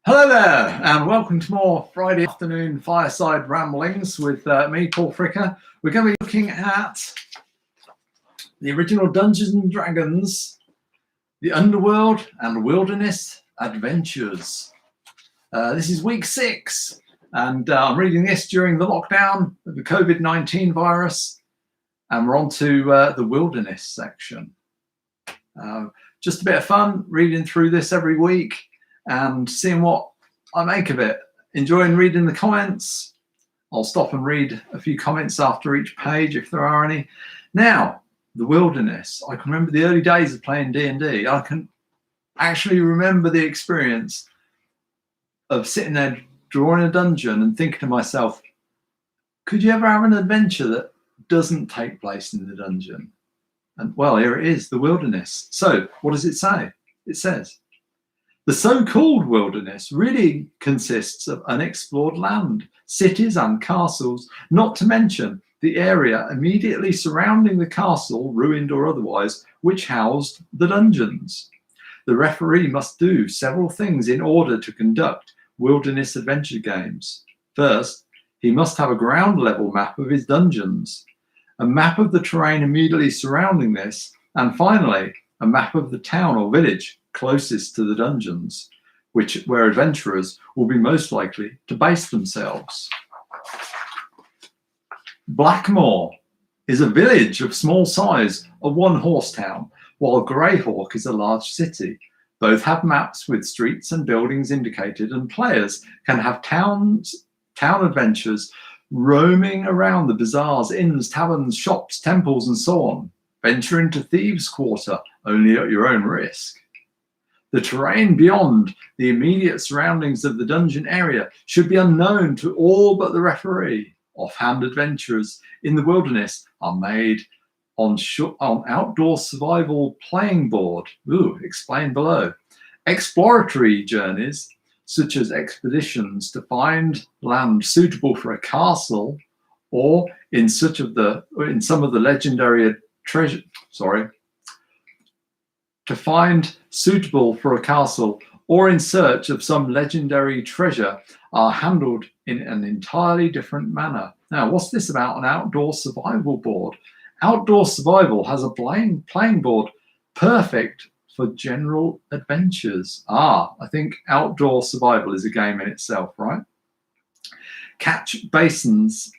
Hello there, and welcome to more Friday afternoon fireside ramblings with me, Paul Fricker. We're going to be looking at the original Dungeons and Dragons, the Underworld and Wilderness Adventures. This is week 6, and I'm reading this during the lockdown of the COVID-19 virus, and we're on to the Wilderness section. Just a bit of fun reading through this every week and seeing what I make of it. Enjoying reading the comments. I'll stop and read a few comments after each page if there are any. Now, the Wilderness. I can remember the early days of playing D&D. I can actually remember the experience of sitting there drawing a dungeon and thinking to myself, could you ever have an adventure that doesn't take place in the dungeon? And well, here it is, the Wilderness. So what does it say? It says, the so-called wilderness really consists of unexplored land, cities and castles, not to mention the area immediately surrounding the castle, ruined or otherwise, which housed the dungeons. The referee must do several things in order to conduct wilderness adventure games. First, he must have a ground level map of his dungeons, a map of the terrain immediately surrounding this, and finally, a map of the town or village closest to the dungeons, where adventurers will be most likely to base themselves. Blackmoor is a village of small size, a one-horse town, while Greyhawk is a large city. Both have maps with streets and buildings indicated, and players can have town adventures roaming around the bazaars, inns, taverns, shops, temples, and so on. Venture into Thieves' Quarter only at your own risk. The terrain beyond the immediate surroundings of the dungeon area should be unknown to all but the referee. Offhand adventures in the wilderness are made on outdoor survival playing board. Explain below. Exploratory journeys, such as expeditions to find land suitable for a castle, or in some of the legendary treasure. To find suitable for a castle or in search of some legendary treasure are handled in an entirely different manner. Now, what's this about an outdoor survival board? Outdoor survival has a playing board perfect for general adventures. I think outdoor survival is a game in itself, right? Catch basins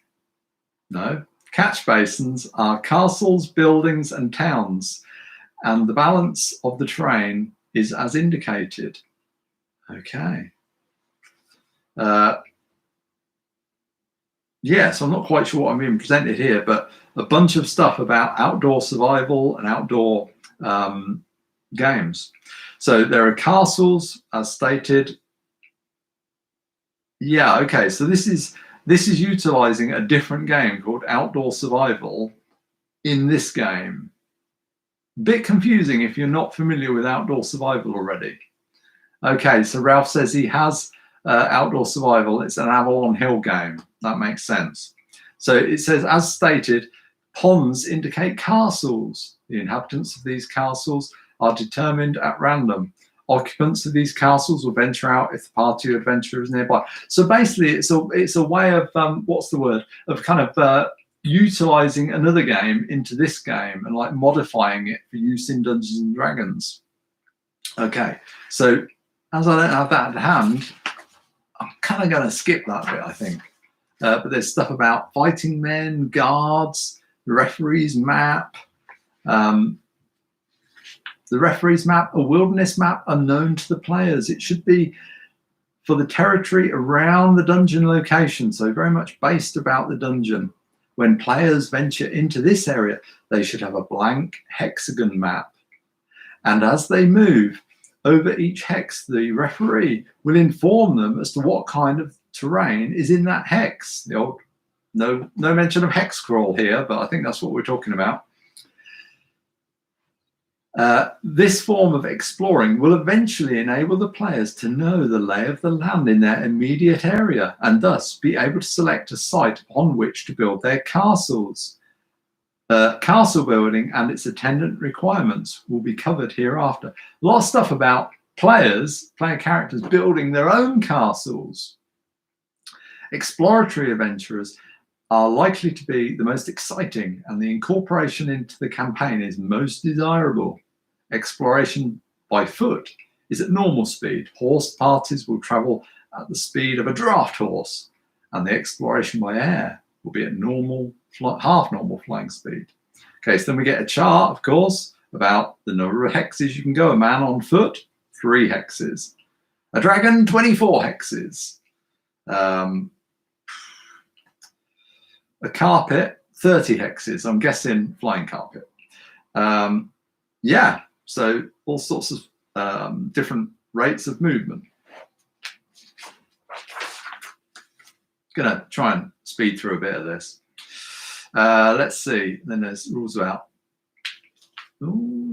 are castles, buildings, and towns, and the balance of the terrain is as indicated. Okay. Yes, I'm not quite sure what I'm being presented here, but a bunch of stuff about outdoor survival and outdoor games. So there are castles, as stated. Yeah, okay, so this is utilizing a different game called Outdoor Survival in this game. Bit confusing if you're not familiar with Outdoor Survival already. Okay, so Ralph says he has Outdoor Survival. It's an Avalon Hill game. That makes sense. So it says, as stated, ponds indicate castles. The inhabitants of these castles are determined at random. Occupants of these castles will venture out if the party of adventurers nearby. So basically, it's a way of of kind of utilizing another game into this game and like modifying it for use in Dungeons and Dragons. Okay, so as I don't have that at hand, I'm kind of going to skip that bit, I think. But there's stuff about fighting men, guards, the referee's map. The referee's map, a wilderness map unknown to the players. It should be for the territory around the dungeon location, so very much based about the dungeon. When players venture into this area, they should have a blank hexagon map. And as they move over each hex, the referee will inform them as to what kind of terrain is in that hex. The old, no mention of hex crawl here, but I think that's what we're talking about. This form of exploring will eventually enable the players to know the lay of the land in their immediate area and thus be able to select a site on which to build their castles. Castle building and its attendant requirements will be covered hereafter. A lot of stuff about player characters building their own castles. Exploratory adventurers are likely to be the most exciting, and the incorporation into the campaign is most desirable. Exploration by foot is at normal speed. Horse parties will travel at the speed of a draft horse, and the exploration by air will be at half normal flying speed. Okay, so then we get a chart, of course, about the number of hexes you can go. A man on foot, 3 hexes. A dragon, 24 hexes. A carpet, 30 hexes. I'm guessing flying carpet. Yeah, so all sorts of different rates of movement. Gonna try and speed through a bit of this. Let's see. Then there's rules about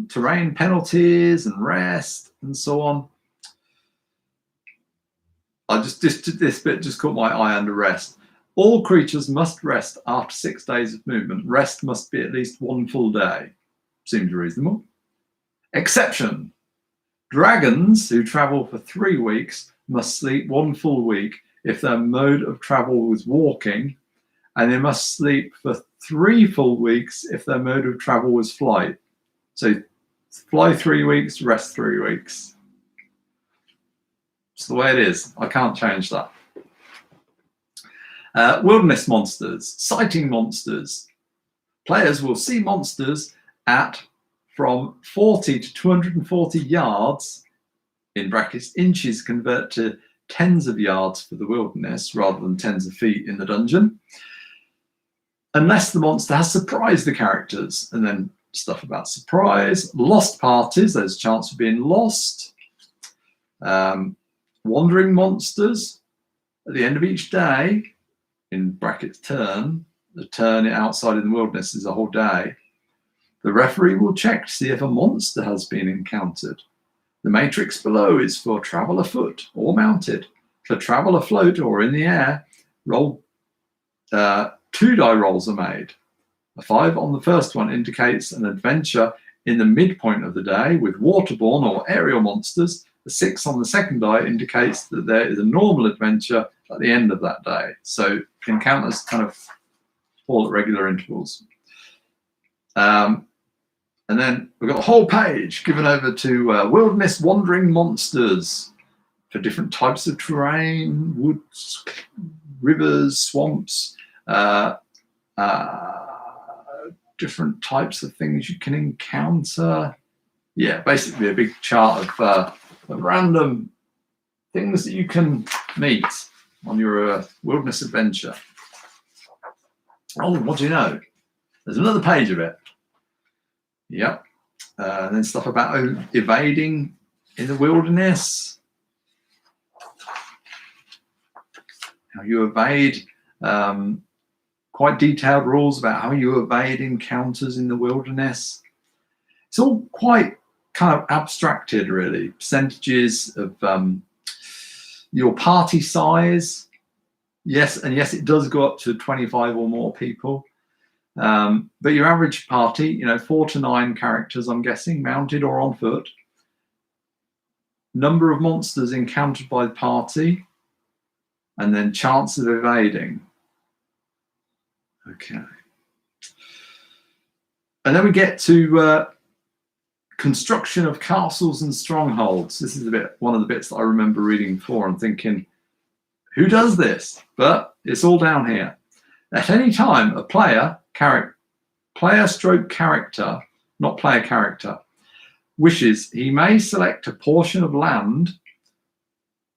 terrain penalties and rest and so on. This bit just caught my eye under rest. All creatures must rest after 6 days of movement. Rest must be at least 1 full day. Seems reasonable. Exception. Dragons who travel for 3 weeks must sleep 1 full week if their mode of travel was walking, and they must sleep for 3 full weeks if their mode of travel was flight. So fly 3 weeks, rest 3 weeks. It's the way it is. I can't change that. Wilderness monsters, sighting monsters. Players will see monsters at from 40 to 240 yards, in brackets inches convert to tens of yards for the wilderness rather than tens of feet in the dungeon, unless the monster has surprised the characters. And then stuff about surprise. Lost parties, there's a chance of being lost. Wandering monsters, at the end of each day, in brackets turn, the turn outside in the wilderness is a whole day, the referee will check to see if a monster has been encountered. The matrix below is for travel afoot or mounted. For travel afloat or in the air, roll 2 die rolls are made. A 5 on the first one indicates an adventure in the midpoint of the day with waterborne or aerial monsters. The 6 on the second die indicates that there is a normal adventure at the end of that day. So encounters kind of fall at regular intervals. And then we've got a whole page given over to wilderness wandering monsters for different types of terrain, woods, rivers, swamps, different types of things you can encounter. Yeah, basically a big chart of random things that you can meet on your wilderness adventure. Oh, what do you know? There's another page of it. Yep. And then stuff about evading in the wilderness. How you evade. Quite detailed rules about how you evade encounters in the wilderness. It's all quite kind of abstracted, really. Percentages of your party size. Yes, and yes, it does go up to 25 or more people. But your average party, 4 to 9 characters, I'm guessing, mounted or on foot. Number of monsters encountered by the party, and then chance of evading. Okay. And then we get to construction of castles and strongholds. This is one of the bits that I remember reading before and thinking, who does this? But it's all down here. At any time, a player stroke character, not player character, wishes, he may select a portion of land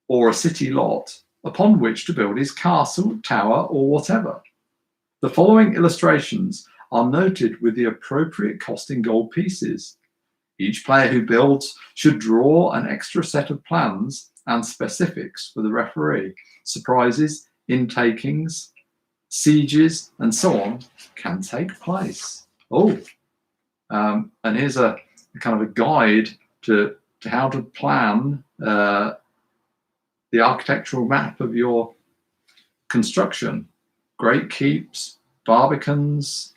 or a city lot upon which to build his castle, tower, or whatever. The following illustrations are noted with the appropriate cost in gold pieces. Each player who builds should draw an extra set of plans and specifics for the referee. Surprises, intakings, sieges, and so on can take place. And here's a kind of a guide to how to plan the architectural map of your construction. Great keeps, barbicans,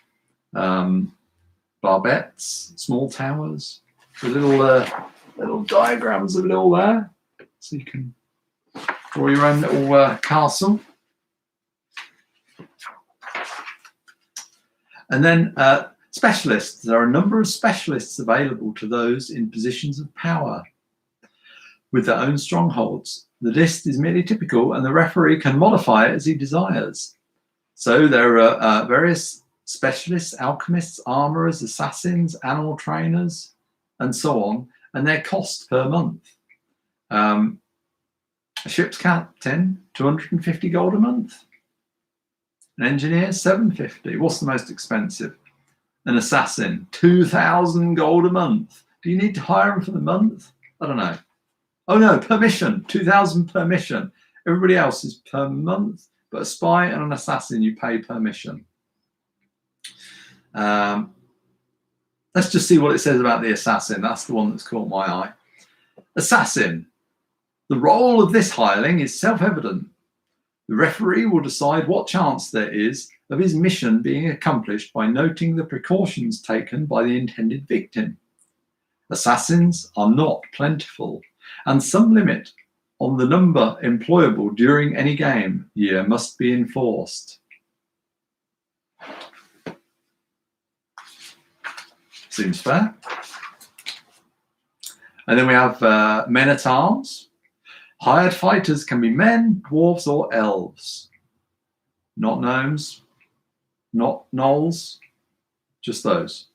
barbettes, small towers. A little little diagrams of it all there, so you can draw your own little castle. And then specialists. There are a number of specialists available to those in positions of power with their own strongholds. The list is merely typical, and the referee can modify it as he desires. So there are various specialists, alchemists, armorers, assassins, animal trainers, and so on, and their cost per month. A ship's captain, 250 gold a month. An engineer, 750. What's the most expensive? An assassin, 2,000 gold a month. Do you need to hire him for the month? I don't know. Oh no, per mission, 2,000 per mission. Everybody else is per month, but a spy and an assassin you pay per mission. Let's just see what it says about the assassin. That's the one that's caught my eye. Assassin. The role of this hireling is self-evident. The referee will decide what chance there is of his mission being accomplished by noting the precautions taken by the intended victim. Assassins are not plentiful, and some limit on the number employable during any game year must be enforced. Seems fair. And then we have men-at-arms. Hired fighters can be men, dwarves, or elves. Not gnomes, not gnolls, just those.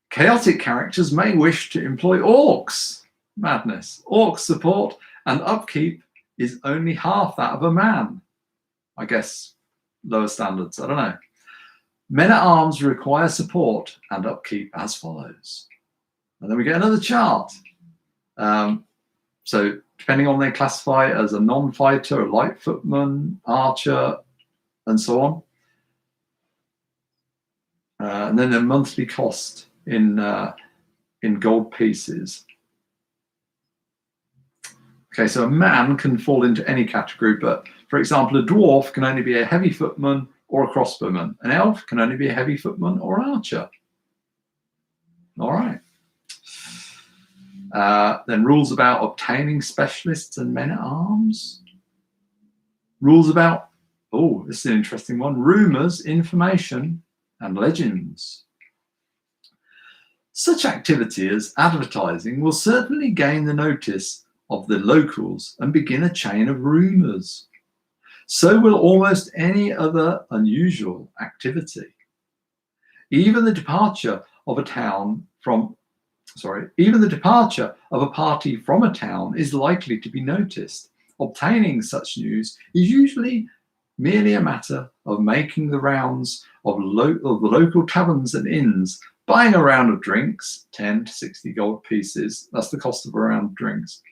Chaotic characters may wish to employ orcs. Madness. Orc support and upkeep is only half that of a man. I guess lower standards, I don't know. Men-at-arms require support and upkeep as follows. And then we get another chart. So depending on they classify as a non-fighter, a light footman, archer, and so on. And then their monthly cost in gold pieces. Okay, so a man can fall into any category, but for example, a dwarf can only be a heavy footman or a crossbowman. An elf can only be a heavy footman or an archer. All right. Then rules about obtaining specialists and men-at-arms. Rules about, oh, this is an interesting one, rumours, information, and legends. Such activity as advertising will certainly gain the notice of the locals and begin a chain of rumours. So will almost any other unusual activity. Even the departure of a party from a town is likely to be noticed. Obtaining such news is usually merely a matter of making the rounds of the local taverns and inns, buying a round of drinks, 10 to 60 gold pieces, that's the cost of a round of drinks,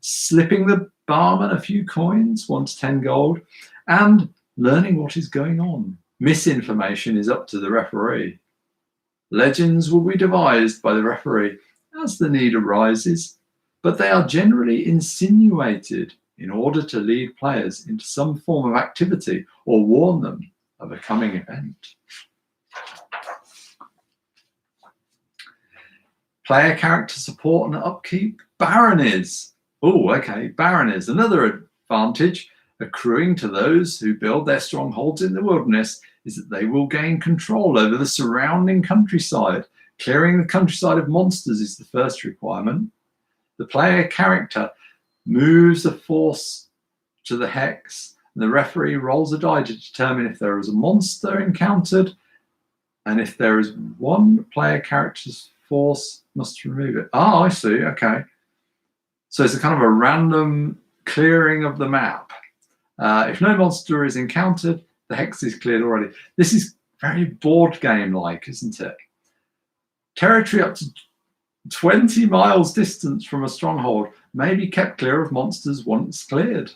slipping the barman a few coins, 1 to 10 gold, and learning what is going on. Misinformation is up to the referee. Legends will be devised by the referee as the need arises, but they are generally insinuated in order to lead players into some form of activity or warn them of a coming event. Player character support and upkeep. Baronies. Oh, okay, baronies. Another advantage accruing to those who build their strongholds in the wilderness is that they will gain control over the surrounding countryside. Clearing the countryside of monsters is the first requirement. The player character moves a force to the hex, and the referee rolls a die to determine if there is a monster encountered, and if there is one player character's force, must remove it. Oh, I see. Okay. So it's a kind of a random clearing of the map. If no monster is encountered, the hex is cleared already. This is very board game-like, isn't it? Territory up to 20 miles distance from a stronghold may be kept clear of monsters once cleared.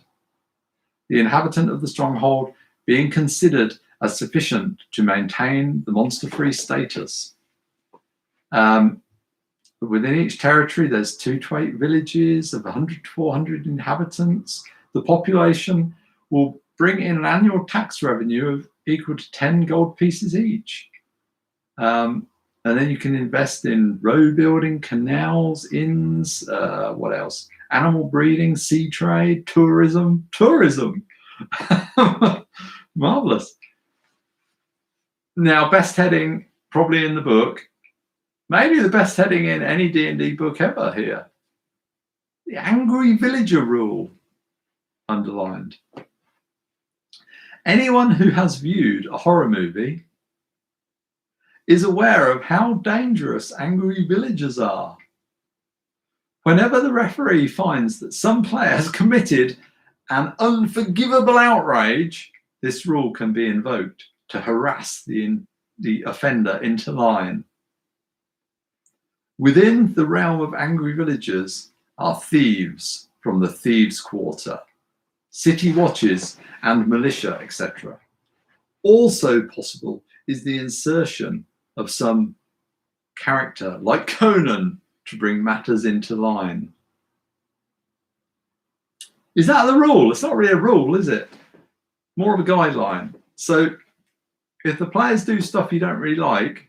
The inhabitant of the stronghold being considered as sufficient to maintain the monster-free status. Within each territory, there's 2 to 8 villages of 100 to 400 inhabitants. The population will bring in an annual tax revenue of equal to 10 gold pieces each. And then you can invest in road building, canals, inns, what else? Animal breeding, sea trade, tourism. Marvelous. Now, best heading probably in the book, maybe the best heading in any D&D book ever here. The angry villager rule, underlined. Anyone who has viewed a horror movie is aware of how dangerous angry villagers are. Whenever the referee finds that some player has committed an unforgivable outrage, this rule can be invoked to harass the offender into line. Within the realm of angry villagers are thieves from the thieves' quarter, city watches and militia, etc. Also possible is the insertion of some character like Conan to bring matters into line. Is that the rule? It's not really a rule, is it? More of a guideline. So if the players do stuff you don't really like,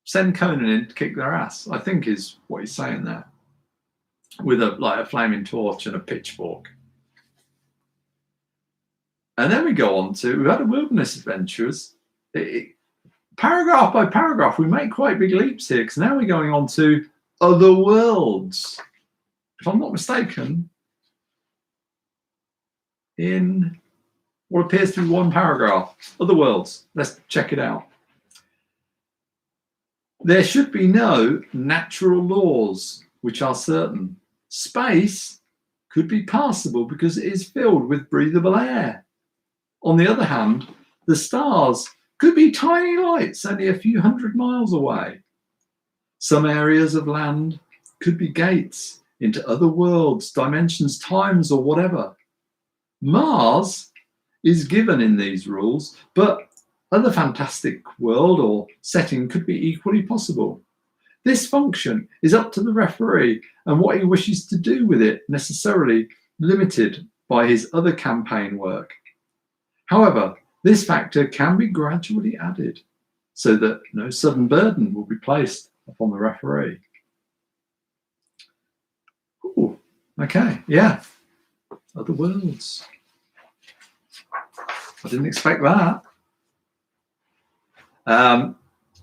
send Conan in to kick their ass, I think is what he's saying there, with a flaming torch and a pitchfork. And then we go on to, we've had a wilderness adventures. Paragraph by paragraph, we make quite big leaps here, because now we're going on to other worlds. If I'm not mistaken, in what appears to be one paragraph, other worlds. Let's check it out. There should be no natural laws which are certain. Space could be passable because it is filled with breathable air. On the other hand, the stars could be tiny lights only a few hundred miles away. Some areas of land could be gates into other worlds, dimensions, times, or whatever. Mars is given in these rules, but other fantastic world or setting could be equally possible. This function is up to the referee and what he wishes to do with it, necessarily limited by his other campaign work. However, this factor can be gradually added so that no sudden burden will be placed upon the referee. Ooh, okay, yeah. Other worlds. I didn't expect that.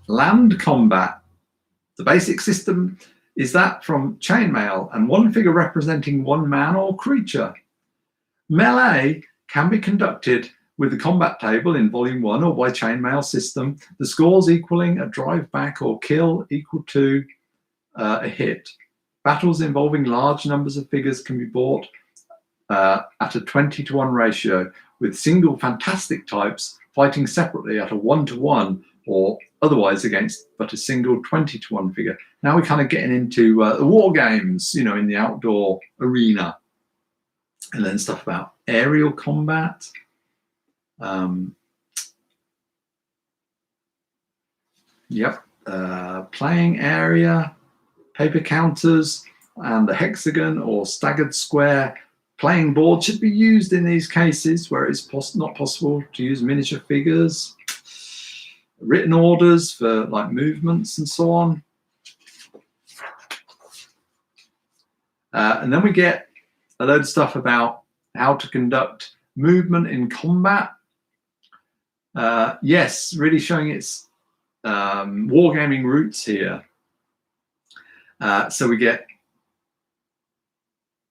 Land combat. The basic system is that from chainmail and one figure representing one man or creature. Melee can be conducted with the combat table in volume 1 or by chainmail system, the scores equaling a drive back or kill equal to a hit. Battles involving large numbers of figures can be bought at a 20-to-1 ratio, with single fantastic types fighting separately at a 1-to-1 or otherwise against but a single 20-to-1 figure. Now we're kind of getting into the war games, you know, in the outdoor arena. And then stuff about aerial combat. Playing area, paper counters, and the hexagon or staggered square playing board should be used in these cases where it's not possible to use miniature figures. Written orders for like movements and so on. And then we get a load of stuff about how to conduct movement in combat. Yes, really showing its wargaming roots here. So we get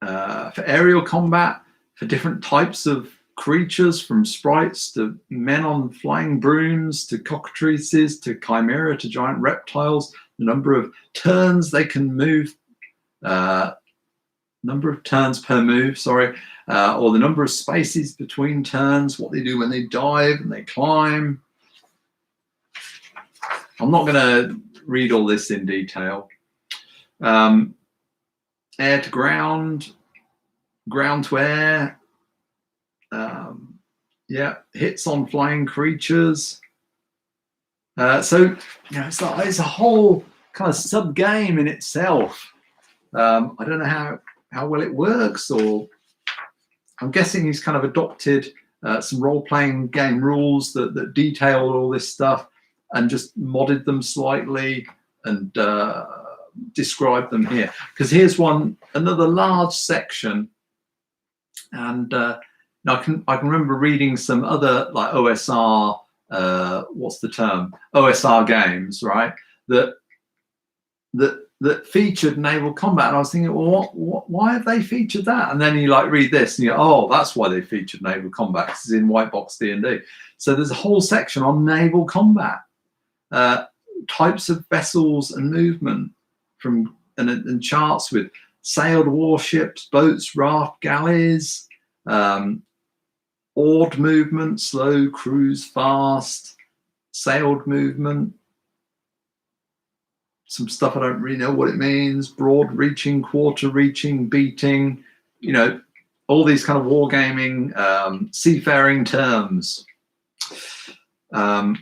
for aerial combat, for different types of creatures, from sprites to men on flying brooms to cockatrices to chimera to giant reptiles, the number of turns they can move, number of turns per move, sorry, or the number of spaces between turns, what they do when they dive and they climb. I'm not going to read all this in detail. Air to ground, ground to air, hits on flying creatures. So, you know, it's a whole kind of sub game in itself. I don't know how well it works, or I'm guessing he's kind of adopted some role-playing game rules that detail all this stuff. and just modded them slightly and described them here. Because here's another large section, and I can remember reading some other like OSR, what's the term? OSR games, right? That featured naval combat, and I was thinking, well, why have they featured that? And then you like read this, and you go, oh, that's why they featured naval combat. This is in White Box D&D. So there's a whole section on naval combat, types of vessels and movement, and charts with sailed warships, boats, raft, galleys, oared movement, slow, cruise, fast, sailed movement. Some stuff I don't really know what it means. Broad reaching, quarter reaching, beating, all these kind of wargaming, seafaring terms. And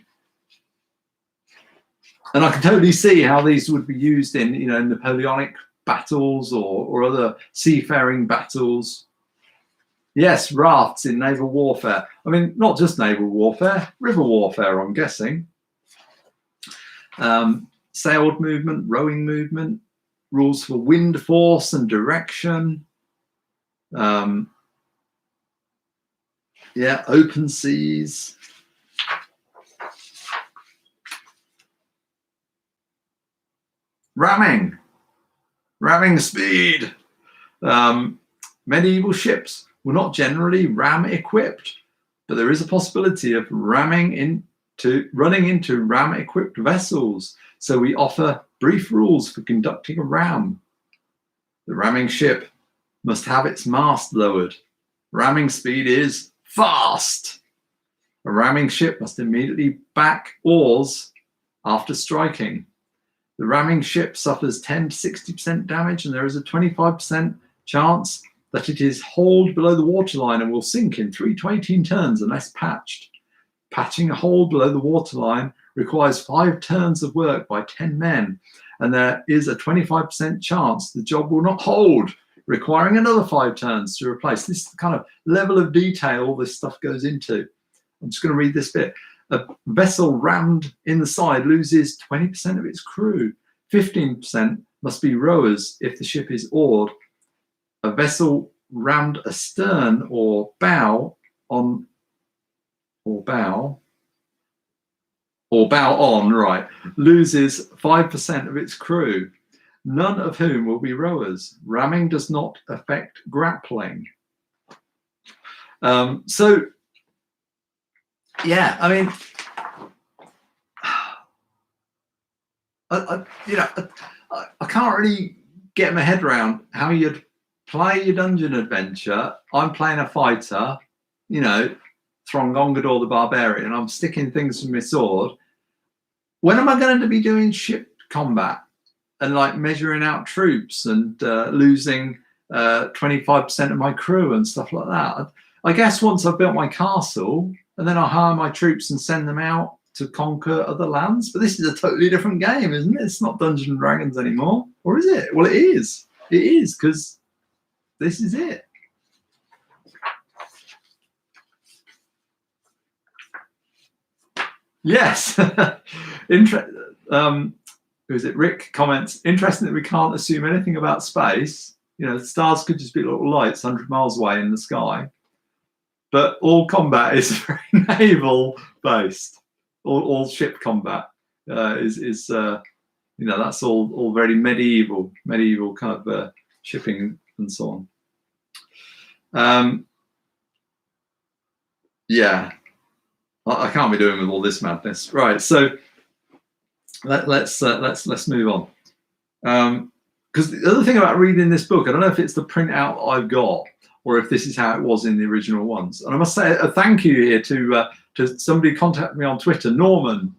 I can totally see how these would be used in, Napoleonic battles or other seafaring battles. Yes, rafts in naval warfare. I mean, not just naval warfare, river warfare, I'm guessing. Sailed movement, rowing movement, rules for wind force and direction. Yeah, open seas. Ramming speed. Medieval ships were not generally ram equipped, but there is a possibility of running into ram equipped vessels. So we offer brief rules for conducting a ram. The ramming ship must have its mast lowered. Ramming speed is fast. A ramming ship must immediately back oars after striking. The ramming ship suffers 10 to 60% damage, and there is a 25% chance that it is hauled below the waterline and will sink in 3 to 18 turns unless patched. Patching a hole below the waterline requires 5 turns of work by 10 men, and there is a 25% chance the job will not hold, requiring another 5 turns to replace. This is the kind of level of detail all this stuff goes into. I'm just going to read this bit. A vessel rammed in the side loses 20% of its crew. 15% must be rowers if the ship is oared. A vessel rammed astern or bow on, right, loses 5% of its crew, none of whom will be rowers. Ramming does not affect grappling. So, yeah, I mean, I can't really get my head around how you'd play your dungeon adventure. I'm playing a fighter, Throngongador the Barbarian. I'm sticking things with my sword. When am I going to be doing ship combat and like measuring out troops and losing 25% of my crew and stuff like that? I guess once I've built my castle, and then I'll hire my troops and send them out to conquer other lands. But this is a totally different game, isn't it? It's not Dungeons and Dragons anymore. Or is it? Well, it is. It is, because this is it. Yes. Who is it? Rick comments, interesting that we can't assume anything about space. The stars could just be little lights 100 miles away in the sky. But all combat is very naval based. All ship combat is that's all very medieval kind of shipping and so on. Yeah, I can't be doing with all this madness. Right, so let's move on. Because the other thing about reading this book, I don't know if it's the printout I've got, or if this is how it was in the original ones. And I must say a thank you here to somebody who contacted me on Twitter, Norman,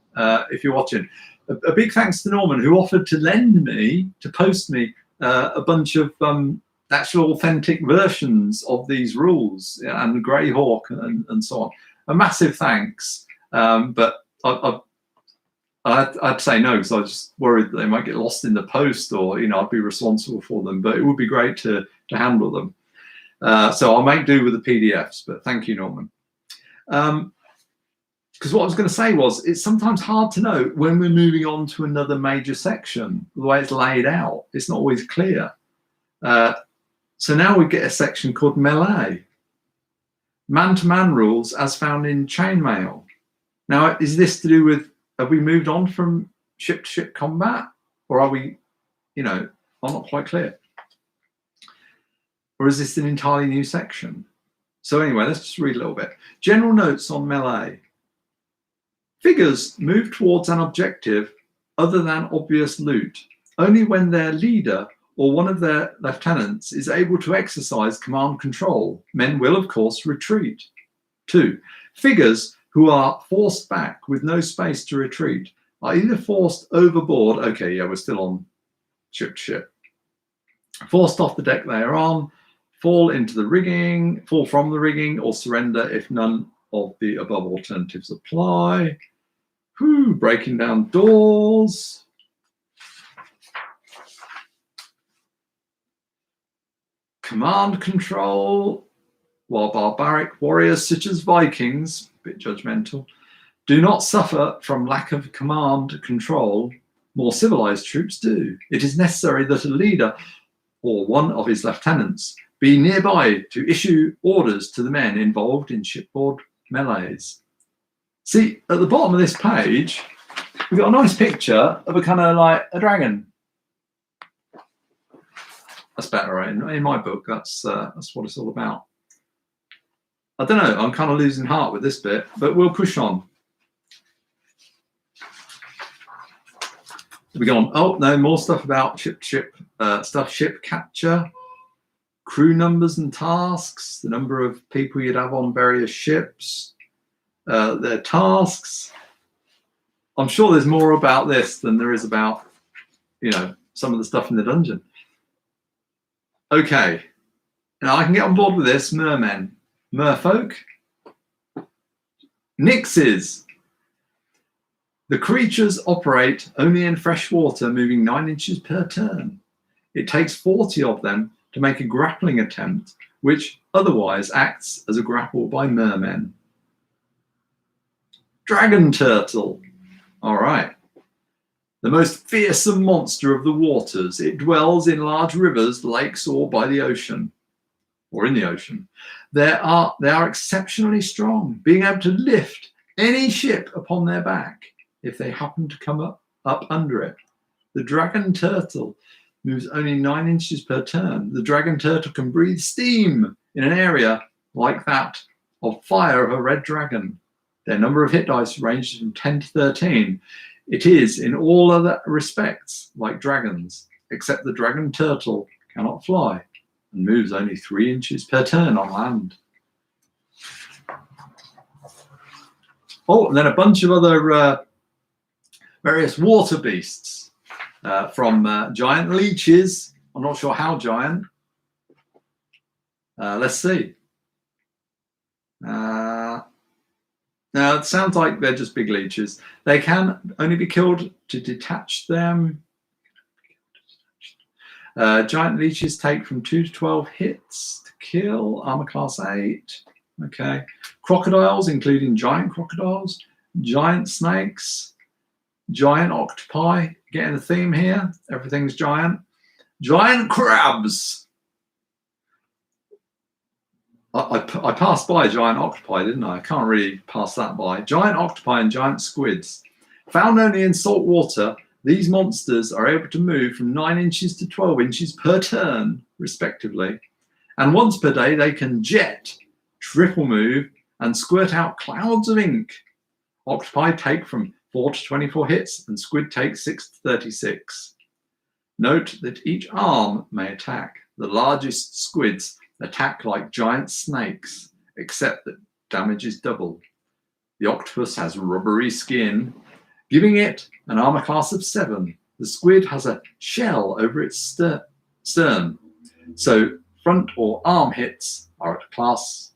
if you're watching. A big thanks to Norman, who offered to post me a bunch of actual authentic versions of these rules and the Greyhawk and so on. A massive thanks. But I'd say no, because I was just worried that they might get lost in the post, or I'd be responsible for them. But it would be great to handle them. So I'll make do with the PDFs, but thank you, Norman. because what I was going to say was it's sometimes hard to know when we're moving on to another major section. The way it's laid out, it's not always clear. So now we get a section called melee. Man-to-man rules as found in chainmail. Now, is this to do with, have we moved on from ship-to-ship combat? Or are we, I'm not quite clear. Or is this an entirely new section? So anyway, let's just read a little bit. General notes on melee. Figures move towards an objective other than obvious loot only when their leader or one of their lieutenants is able to exercise command control. Men will, of course, retreat. 2. Figures who are forced back with no space to retreat are either forced overboard. Okay, yeah, we're still on ship to ship. Forced off the deck they are on, fall from the rigging, or surrender if none of the above alternatives apply. Breaking down doors. Command control, while barbaric warriors such as Vikings, a bit judgmental, do not suffer from lack of command control, more civilized troops do. It is necessary that a leader or one of his lieutenants be nearby to issue orders to the men involved in shipboard melees. See, at the bottom of this page, we've got a nice picture of a kind of like a dragon. That's better, right? In my book, that's what it's all about. I don't know, I'm kind of losing heart with this bit, but we'll push on. We go on. Oh, no, more stuff about ship stuff, ship capture, crew numbers and tasks, the number of people you'd have on various ships, their tasks. I'm sure there's more about this than there is about, some of the stuff in the dungeon. Okay, now I can get on board with this. Mermen, merfolk, nixes. The creatures operate only in fresh water, moving 9 inches per turn. It takes 40 of them to make a grappling attempt, which otherwise acts as a grapple by mermen. Dragon turtle. All right. The most fearsome monster of the waters. It dwells in large rivers, lakes, or by the ocean, or in the ocean. They are exceptionally strong, being able to lift any ship upon their back if they happen to come up under it. The dragon turtle moves only 9 inches per turn. The dragon turtle can breathe steam in an area like that of fire of a red dragon. Their number of hit dice ranges from 10 to 13. It is, in all other respects, like dragons, except the dragon turtle cannot fly and moves only 3 inches per turn on land. Oh, and then a bunch of other various water beasts from giant leeches. I'm not sure how giant. Let's see. Now, it sounds like they're just big leeches. They can only be killed to detach them. Giant leeches take from 2 to 12 hits to kill. Armor class 8. Okay. Crocodiles, including giant crocodiles, giant snakes, giant octopi. Getting the theme here. Everything's giant. Giant crabs. I passed by giant octopi, didn't I? I can't really pass that by. Giant octopi and giant squids. Found only in salt water, these monsters are able to move from 9 inches to 12 inches per turn, respectively. And once per day, they can jet, triple move, and squirt out clouds of ink. Octopi take from 4 to 24 hits, and squid take 6 to 36. Note that each arm may attack. The largest squids attack like giant snakes, except that damage is doubled. The octopus has rubbery skin, giving it an armor class of 7. The squid has a shell over its stern, so front or arm hits are at class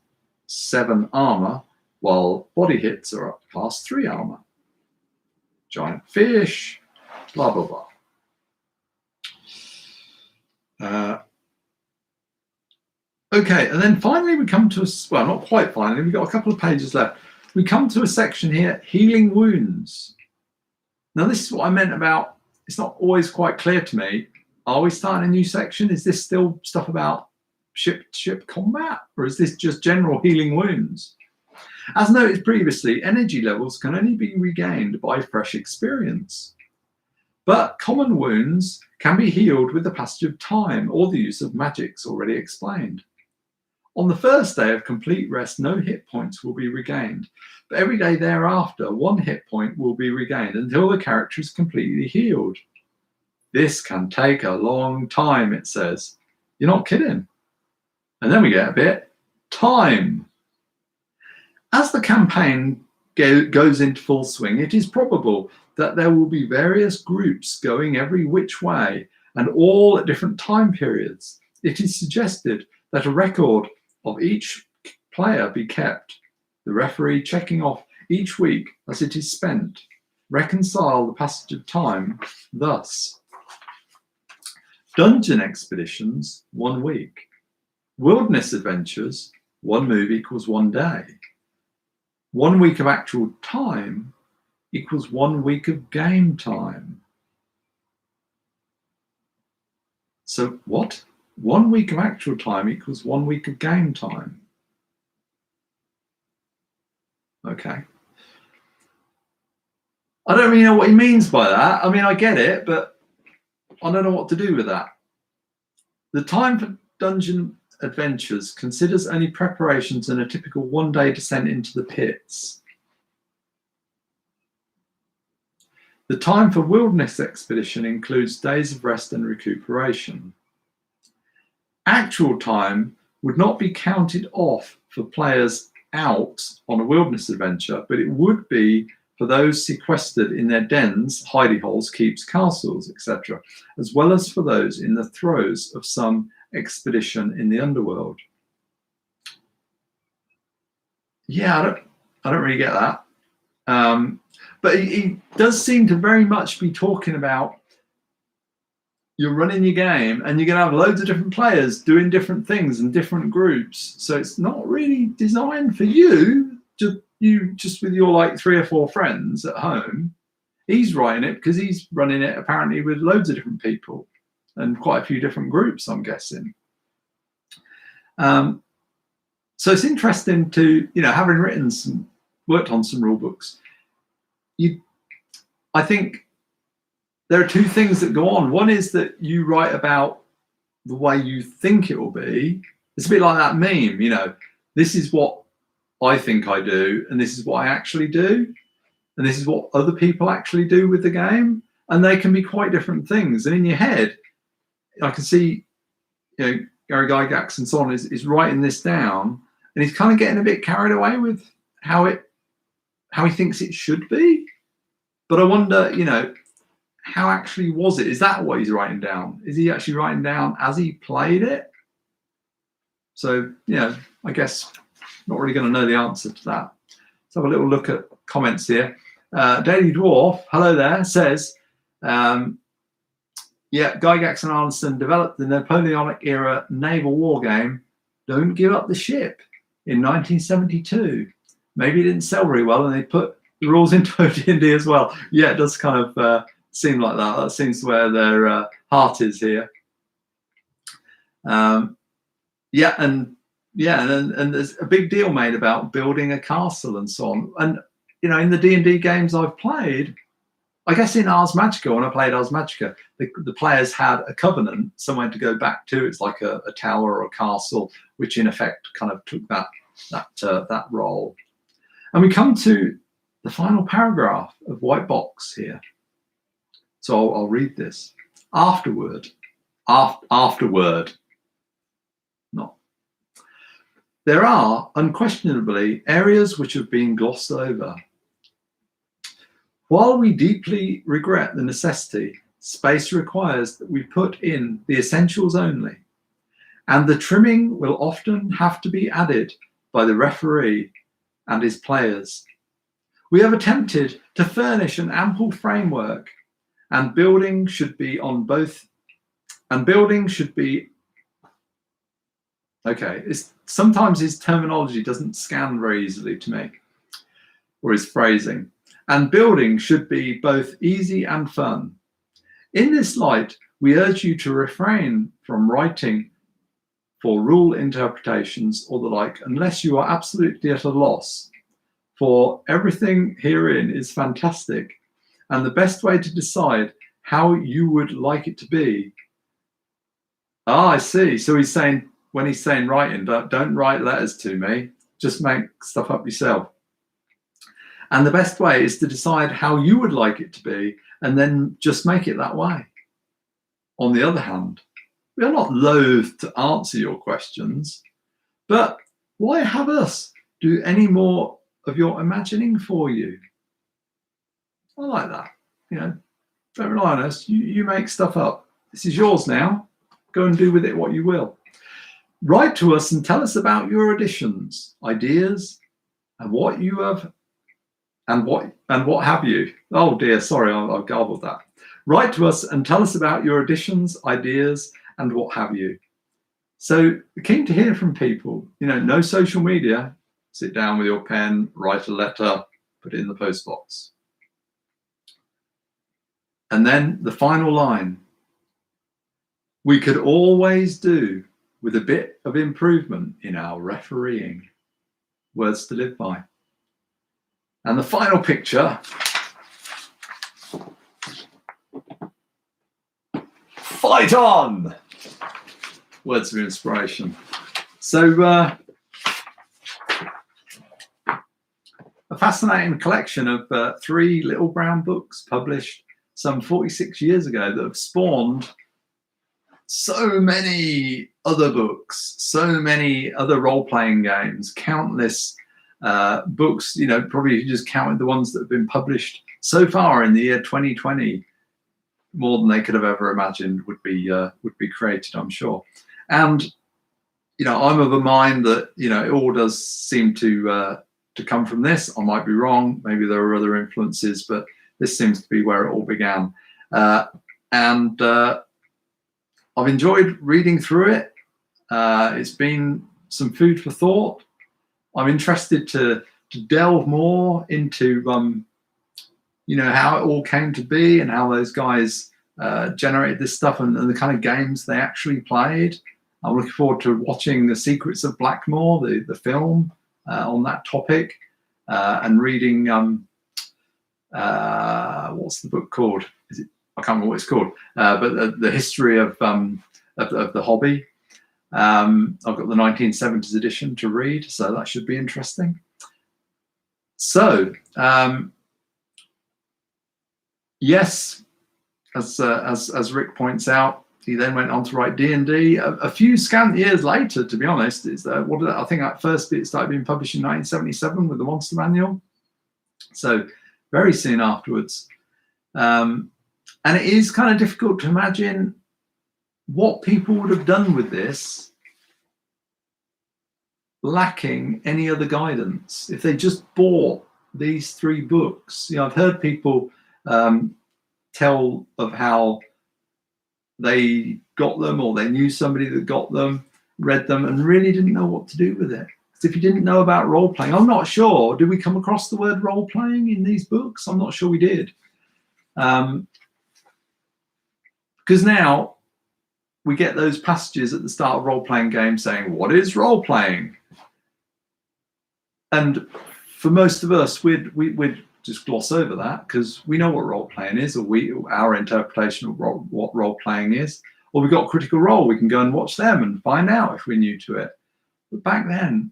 7 armor, while body hits are at class 3 armor. Giant fish, blah, blah, blah. Okay, and then finally we come to, well, not quite finally, we've got a couple of pages left. we come to a section here, healing wounds. Now, this is what I meant about, it's not always quite clear to me. Are we starting a new section? Is this still stuff about ship combat, or is this just general healing wounds? As noted previously, energy levels can only be regained by fresh experience. But common wounds can be healed with the passage of time or the use of magics already explained. On the first day of complete rest, no hit points will be regained, but every day thereafter, 1 hit point will be regained until the character is completely healed. This can take a long time, it says. You're not kidding. And then we get a bit, time. As the campaign goes into full swing, it is probable that there will be various groups going every which way and all at different time periods. It is suggested that a record of each player be kept, the referee checking off each week as it is spent. Reconcile the passage of time thus. Dungeon expeditions, 1 week. Wilderness adventures, 1 move equals 1 day. 1 week of actual time equals 1 week of game time. So what? 1 week of actual time equals 1 week of game time. Okay. I don't really know what he means by that. I mean, I get it, but I don't know what to do with that. The time for dungeon adventures considers only preparations and a typical 1-day descent into the pits. The time for wilderness expedition includes days of rest and recuperation. Actual time would not be counted off for players out on a wilderness adventure, but it would be for those sequestered in their dens, hidey holes, keeps, castles, etc., as well as for those in the throes of some expedition in the underworld. Yeah, I don't really get that. But he does seem to very much be talking about you're running your game and you're going to have loads of different players doing different things and different groups. So it's not really designed for you just with your like 3 or 4 friends at home. He's writing it because he's running it apparently with loads of different people and quite a few different groups, I'm guessing. So it's interesting to, having worked on some rule books, I think there are 2 things that go on. One is that you write about the way you think it will be. It's a bit like that meme, this is what I think I do, and this is what I actually do, and this is what other people actually do with the game, and they can be quite different things. And in your head, I can see, Gary Gygax and so on is writing this down, and he's kind of getting a bit carried away with how he thinks it should be. But I wonder, how actually was it? Is that what he's writing down? Is he actually writing down as he played it? So, I guess not really going to know the answer to that. Let's have a little look at comments here. Daily Dwarf, hello there, says, Gygax and Arneson developed the Napoleonic era naval war game, Don't Give Up the Ship, in 1972. Maybe it didn't sell very well and they put the rules into D&D as well. Yeah, it does kind of seem like that. That seems where their heart is here. And there's a big deal made about building a castle and so on. And in the D&D games I've played, I guess in Ars Magica, when I played Ars Magica, the players had a covenant, somewhere to go back to. It's like a tower or a castle, which in effect kind of took that role. And we come to the final paragraph of White Box here. So I'll read this. Afterward. Not. There are unquestionably areas which have been glossed over. While we deeply regret the necessity, space requires that we put in the essentials only, and the trimming will often have to be added by the referee and his players. We have attempted to furnish an ample framework, and building should be okay. Sometimes his terminology doesn't scan very easily to me. or his phrasing. And building should be both easy and fun. In this light, we urge you to refrain from writing for rule interpretations or the like, unless you are absolutely at a loss. For everything herein is fantastic, and the best way to decide how you would like it to be. Ah, I see. So he's saying, when he's saying writing, don't write letters to me, just make stuff up yourself. And the best way is to decide how you would like it to be, and then just make it that way. On the other hand, we are not loath to answer your questions, but why have us do any more of your imagining for you? I like that. You know, don't rely on us. You make stuff up. This is yours now. Go and do with it what you will. Write to us and tell us about your additions, ideas, and what you have, and what have you. Oh dear, sorry, I garbled that. Write to us and tell us about your additions, ideas, and what have you. So keen to hear from people. You know, no social media. Sit down with your pen, write a letter, put it in the post box. And then the final line. We could always do with a bit of improvement in our refereeing. Words to live by. And the final picture. Fight on! Words of inspiration. So, a fascinating collection of 3 little brown books published some 46 years ago that have spawned so many other books, so many other role-playing games, countless books. You know, probably just counted the ones that have been published so far in the year 2020, more than they could have ever imagined would be created, I'm sure. And you know, I'm of a mind that, you know, it all does seem to come from this. I might be wrong. Maybe there are other influences, but this seems to be where it all began. And I've enjoyed reading through it. It's been some food for thought. I'm interested to delve more into, you know, how it all came to be and how those guys generated this stuff and the kind of games they actually played. I'm looking forward to watching The Secrets of Blackmore, the film on that topic, and reading, what's the book called? I can't remember what it's called, but the history of the hobby. I've got the 1970s edition to read, so that should be interesting. So, yes, as Rick points out, he then went on to write D&D a few scant years later, to be honest. I think that first bit started being published in 1977 with the Monster Manual. So very soon afterwards. And it is kind of difficult to imagine what people would have done with this lacking any other guidance if they just bought these 3 books. You know, I've heard people tell of how they got them, or they knew somebody that got them, read them, and really didn't know what to do with it. So if you didn't know about role playing, I'm not sure. Did we come across the word role playing in these books? I'm not sure we did. Because now we get those passages at the start of role playing games saying, what is role playing? And for most of us, we'd just gloss over that because we know what role playing is, or our interpretation of what role playing is. Or we've got Critical Role, we can go and watch them and find out if we're new to it. But back then,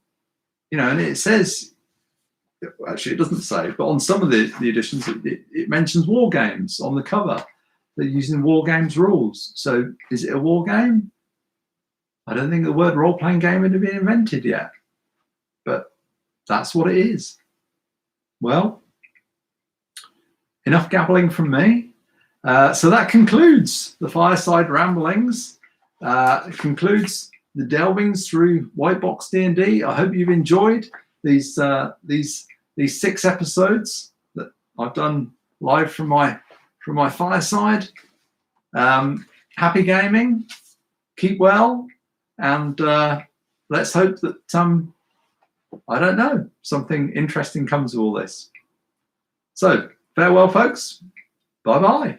you know, and it says, actually it doesn't say, but on some of the editions it mentions war games on the cover. They're using war games rules. So is it a war game? I don't think the word role playing game had been invented yet, but that's what it is. Well, enough gabbling from me. So that concludes the Fireside Ramblings. It concludes the delvings through White Box D&D. I hope you've enjoyed these 6 episodes that I've done live from my fireside. Happy gaming. Keep well, and let's hope that I don't know, something interesting comes of all this. So farewell, folks. Bye-bye.